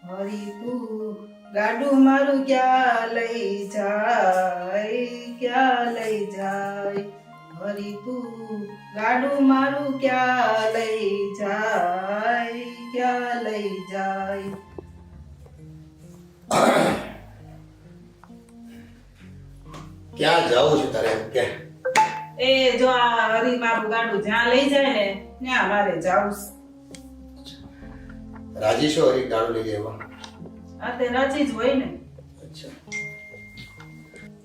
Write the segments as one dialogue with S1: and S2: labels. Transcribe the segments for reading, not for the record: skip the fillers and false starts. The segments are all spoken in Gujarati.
S1: હરી તું ગાડું મારું ક્યાં લઈ જાય હરી તું ગાડું મારું ક્યાં લઈ જાય
S2: ક્યાં જાવું છે તારે એમ કે?
S1: એ જો આ હરી મારું ગાડું જ્યાં લઈ જાય ને ત્યાં મારે જાવું છે.
S2: રાજી છો હરી ગાડું લઈ જાય એમાં?
S1: આ તે રાજી જ હોય ને.
S2: અચ્છા,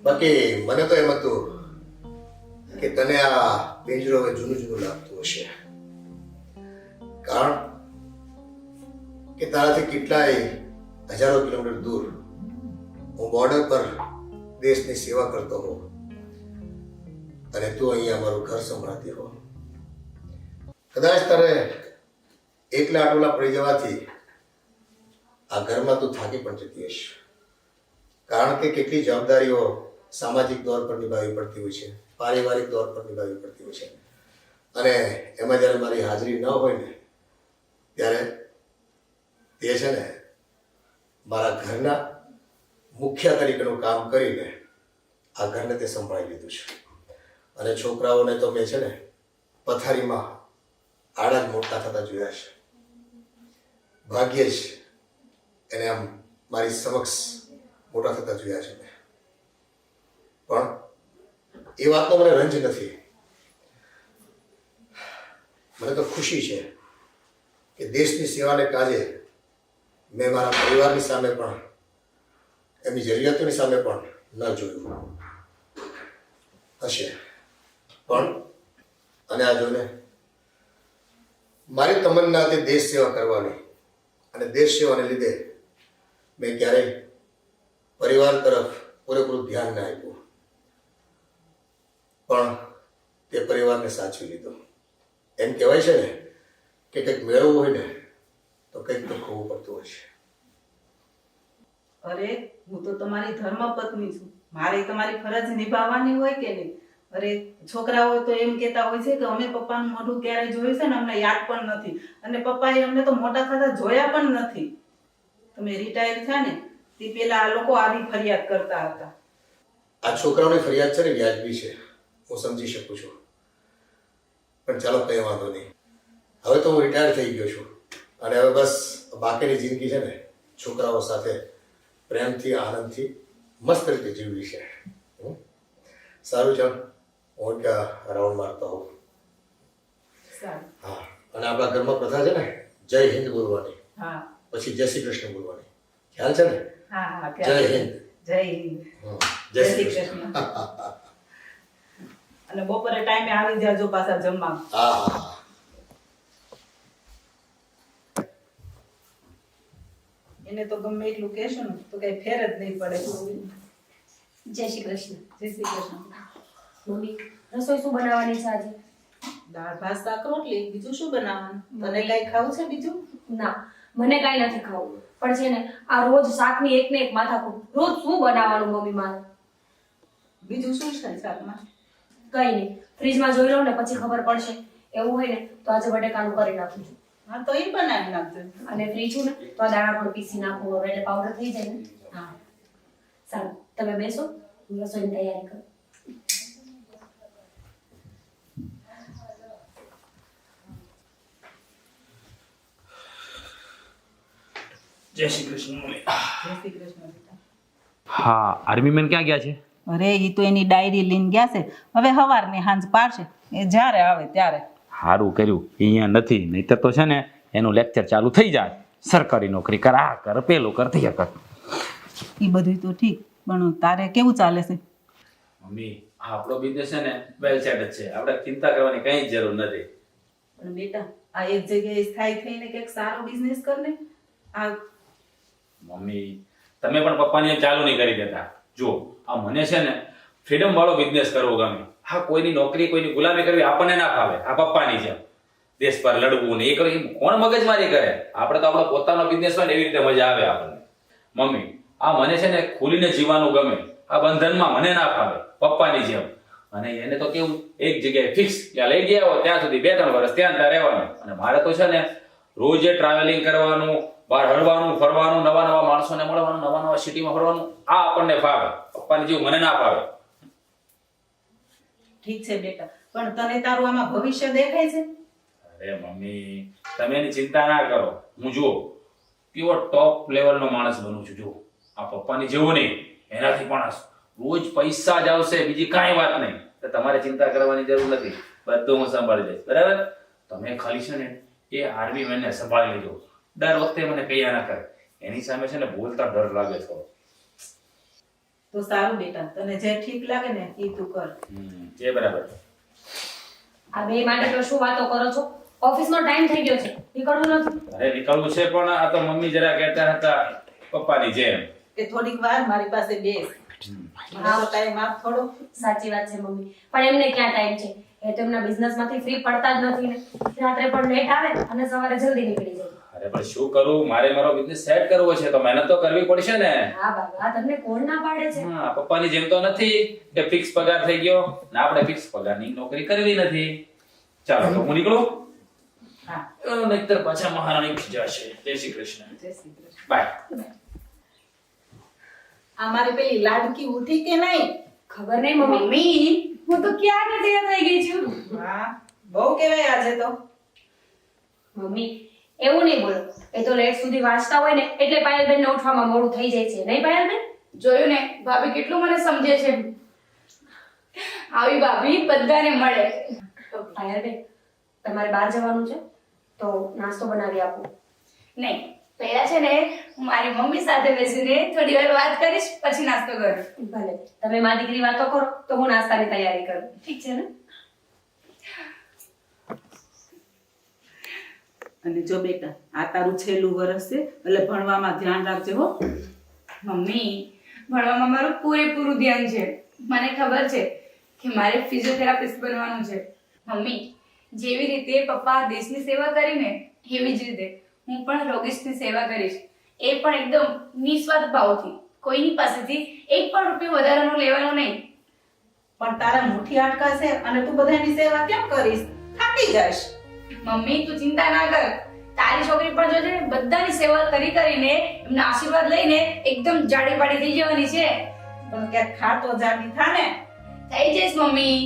S2: બાકી મને તો એમ હતું કે તને આ પિંજરો હવે જૂનું લાગતું હશે, કારણ કે તારાથી કેટલાય હજારો કિલોમીટર દૂર હું બોર્ડર પર દેશની સેવા કરતો હોઉં અને તું અહીંયા અમારું ઘર સંભાળતી હો. કદાચ તારે એકલા આટોલા પડી જવાથી આ ઘરમાં તું થાકી પણ જતી હશે, કારણ કે કેટલી જવાબદારીઓ સામાજિક તौर પર નિભાવવી પડતી હોય છે, પારિવારિક તौर પર નિભાવવી પડતી હોય છે, અને એમાં જ્યારે મારી હાજરી ન હોય ને ત્યારે તે છે ને મારા ઘરના મુખ્ય તરીકેનું કામ કરીને આ ઘરને તે સંભાળી લીધું છે. અને છોકરાઓને તો મેં છે ને પથારીમાં આડા જ મોટા થતા જોયા છે. ભાગ્યે જ એને આમ મારી સમક્ષ મોટા થતા જોયા છે મેં. પણ એ વાતનો મને રંજ નથી. મને તો ખુશી છે કે દેશની સેવાને કાજે મેં મારા પરિવારની સામે પણ એમની જરૂરિયાતોની સામે પણ ન જોયું હશે. પણ અને આ જોને મારી તમન્ના તે દેશ સેવા કરવાની, અને દેશ સેવાને લીધે મેં ક્યારેય પરિવાર તરફ પૂરેપૂરું ધ્યાન ના આપ્યું, પણ તે પરિવારને સાચવી લીધો. એમ કહેવાય છે ને કે કંઈક મેળવવું હોય ને તો કંઈક તો ખોવું પડતું હોય છે.
S1: અરે હું તો તમારી ધર્મપત્ની છું, મારે તમારી ફરજ નિભાવવાની હોય કે નહીં? અરે છોકરાઓ તો એમ કહેતા હોય છે કે અમે પપ્પાનું મોઢું ક્યારે જોયું છે ને અમને યાદ પણ નથી, અને પપ્પાએ અમને તો મોટા થતા જોયા પણ નથી. તમે રિટાયર થયા ને તે પેલા આ લોકો આવી ફરિયાદ કરતા હતા.
S2: આ છોકરાઓની ફરિયાદ છે ને વ્યાજબી છે, હું સમજી શકું છું, પણ ચાલો કંઈ વાંધો નહીં. હવે તો હું રિટાયર થઈ ગયો છું અને હવે બસ બાકીની જિંદગી છે ને છોકરાઓ સાથે પ્રેમથી આનંદથી મસ્ત રીતે જીવવી છે. સારું, ચાલ હું રાઉન્ડ મારતો હોઉં.
S1: સારું.
S2: હા, અને આપણા ઘરમાં પ્રથા છે ને જય હિન્દ બોલવાની,
S1: હા,
S2: પછી જય શ્રી કૃષ્ણ બોલવાની, ખ્યાલ છે ને?
S1: હા હા,
S2: જય હિન્દ.
S1: જય હિન્દ.
S2: જય શ્રી કૃષ્ણ.
S1: અને બપોરે ટાઈમે આવી જાજો પાછા જમવા.
S2: હા હા.
S1: એને તો ગમે એટલું કહેશો ને તો કઈ ફેર જ નહીં પડે.
S3: જય શ્રી કૃષ્ણ.
S1: જય શ્રી કૃષ્ણ.
S3: મમ્મી, રસોઈ શું બનાવવાની છે આજે?
S1: દાળ ભાત શાક રોટલી, બીજું શું બનાવવાનું? તને કઈ ખાવું છે બીજું?
S3: ના, મને કાંઈ નથી ખાવું, પણ છે ને આ રોજ શાકની એક ને એક માથાકૂટ. રોજ શું બનાવવાનું મમ્મી મારે?
S1: બીજું શું છે શાકમાં?
S3: કઈ નહીં, ફ્રીજમાં જોઈ લઉં ને પછી ખબર પડશે. એવું હોય ને તો આજે બટેકાનું કરી નાખું છું.
S1: હા તો એ બનાવી નાખજો.
S3: અને ફ્રી છું ને તો આ દાણા પણ પીસી નાખું હવે, એટલે પાવડર થઈ જાય ને. હા સારું, તમે બેસો, હું રસોઈની તૈયારી કરું.
S4: જય શ્રી કૃષ્ણ મમ્મી.
S1: જય શ્રી કૃષ્ણ બેટા.
S4: હા, આર્મી મેન ક્યાં ગયા છે?
S1: અરે એ તો એની ડાયરી લઈને ગયા છે, હવે સવારની સાંજ પાડશે, એ જ્યારે આવે ત્યારે.
S4: સારું કર્યું, એ અહીંયા નથી, નહીતર તો છે ને એનું લેક્ચર ચાલુ થઈ જાય, સરકારી નોકરી કર, આ કર, પેલું કર, તે કર.
S1: એ બધું તો ઠીક, પણ તારે કેવું ચાલે છે?
S4: મમ્મી, આપણો બિઝનેસ છે ને વેલ સેટ જ છે, આપણે ચિંતા કરવાની કઈ જ જરૂર નથી.
S1: પણ બેટા આ એક જગ્યાએ સ્થાયી થઈને કંઈક સારો બિઝનેસ કર ને. આ
S4: મમ્મી, તમે પણ પપ્પાને એમ ચાલુ નહીં કરી દેતા. જો આ મને છે ને ફ્રીડમ વાળો બિઝનેસ કરવો ગમે. હા, કોઈની નોકરી, કોઈની ગુલામી કરવી આપણને ના ફાવે. આ પપ્પાની જેમ દેશ પર લડવું ને એ કરવું, કોણ મગજમારી કરે? આપણે તો આપણો પોતાનો બિઝનેસ હોય ને એવી રીતે મજા આવે આપણને. મમ્મી, આ મને છે ને ખુલીને જીવવાનું ગમે. આ બંધનમાં મને ના ફાવે, પપ્પાની જેમ. અને એને તો કેવું, એક જગ્યાએ ફિક્સ ત્યાં લઈ ગયા હોય ત્યાં સુધી 2-3 વર્ષ ત્યાં રહેવાનું. અને મારે તો છે ને રોજે ટ્રાવેલિંગ કરવાનું, બહાર હરવાનું ફરવાનું, નવા નવા માણસોને મળવાનું, નવા નવા સિટીમાં ફરવાનું, આ આપણને ફાવે. પપ્પાની જેવું મને ના ફાવે.
S1: ઠીક છે બેટા, પણ તને તારું આમાં ભવિષ્ય દેખાય છે?
S4: અરે મમ્મી, તમે એની ચિંતા ના કરો. હું જો પ્યોર ટોપ લેવલનો માણસ બનું છું. જો આ પપ્પાની જેવું નહીં, એનાથી પણ રોજ પૈસા જ આવશે, બીજી કાંઈ વાત નહીં. તો તમારે ચિંતા કરવાની જરૂર નથી, બધું હું સંભાળી દઈશ. બરાબર? તમે ખાલી છે ને એ આર્મી મેનને સંભાળી લેજો. દર વખતે મને કૈયા ના કરે, એની સામે છે ને બોલતા ડર લાગે છે.
S1: તો સારું બેટા, તને જે ઠીક લાગે ને એ તું કર.
S4: એ બરાબર.
S3: આ બે માટે તો શું વાતો કરો છો? ઓફિસનો ટાઈમ થઈ ગયો છે, નીકળવું નથી.
S4: અરે નીકળવું છે, પણ આ તો મમ્મી જરા કહેતા હતા પપ્પાની જેમ.
S1: કે થોડીક વાર મારી પાસે બેસ. મને તો ટાઈમ આપ થોડો.
S3: સાચી વાત છે મમ્મી, પણ એમને ક્યાં ટાઈમ છે? એ તો એમના બિઝનેસમાંથી ફ્રી પડતા જ નથી ને. રાત્રે પણ લેટ આવે અને સવારે જલ્દી નીકળી જાય.
S4: અરે પણ શું કરું, મારે મારો બિઝનેસ સેટ કરવો છે તો મહેનત તો કરવી પડશે ને.
S3: હા બાબા, તમને કોણ ના પાડે છે?
S4: હા, પપ્પાની જેમ તો નથી કે ફિક્સ પગાર થઈ ગયો ને આપણે ફિક્સ પગારની નોકરી કરવી નથી. ચાલો તો હું નીકળું.
S1: હા,
S4: નહીતર પાછા મહારાણી જશે. જય શ્રી કૃષ્ણ.
S1: જય શ્રી કૃષ્ણ.
S4: બાય.
S1: આ મારી પેલી લાડકી ઉઠી કે નહીં?
S3: ખબર નહીં મમ્મી, હું તો ક્યારની તૈયાર થઈ ગઈ છું.
S1: હા, બહુ કહેવાય આજે તો.
S3: મમ્મી એવું નહીં બોલો, એ તો લેટ સુધી વાંચતા હોય ને એટલે પાયલબેન ને ઉઠવામાં મોડું થઈ જાય છે, નહીં પાયલબેન?
S5: જોયું ને ભાભી કેટલું મને સમજે છે. આવી ભાભી બધાને મળે.
S3: પાયલબેન, તમારે બહાર જવાનું છે તો નાસ્તો બનાવી આપું.
S5: નહીં, પહેલા છે ને હું મારી મમ્મી સાથે બેસીને થોડી વાર વાત કરીશ, પછી નાસ્તો કરું.
S3: ભલે, તમે મારી દીકરી વાતો કરો તો હું નાસ્તાની તૈયારી કરું. ઠીક છે ને?
S1: અને જો બેટા, આ તારું છેલ્લું વર્ષ છે એટલે ભણવામાં ધ્યાન રાખજે હો.
S5: મમ્મી, ભણવામાં મારું પૂરેપૂરું ધ્યાન છે. મને ખબર છે કે મારે ફિઝિયોથેરાપિસ્ટ બનવાનું છે. મમ્મી, જેવી રીતે પપ્પા દેશની સેવા કરીને એવી જ રીતે હું પણ રોગીશની સેવા કરીશ. એ પણ એકદમ નિસ્વાર્થ ભાવથી, કોઈની પાસેથી એક પણ રૂપિયો વધારાનો લેવાનો નહીં.
S1: પણ તારા મુઠ્ઠી આટકા છે અને તું બધાની સેવા કેમ કરીશ? થાકી જઈશ.
S5: મમ્મી, તું ચિંતા ના કર. તારી છોકરી પણ જોજે, બધાની સેવા કરીને એમના આશીર્વાદ લઈને એકદમ જાડી પાડી થઈ જવાની છે.
S1: પણ ક્યાંક ખાતો જાડી થાને.
S5: થઈ જઈશ મમ્મી.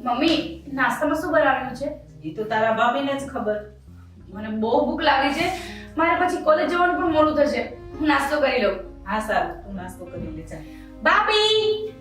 S5: મમ્મી, નાસ્તામાં શું બનાવવાનું છે?
S1: એ તો તારા ભાભીને જ ખબર.
S5: મને બહુ ભૂખ લાગી છે. મારે પછી કોલેજ જવાનું પણ મોડું થશે. હું નાસ્તો કરી લઉં.
S1: હા સારું, તું નાસ્તો કરી લે જા.
S5: ભાભી,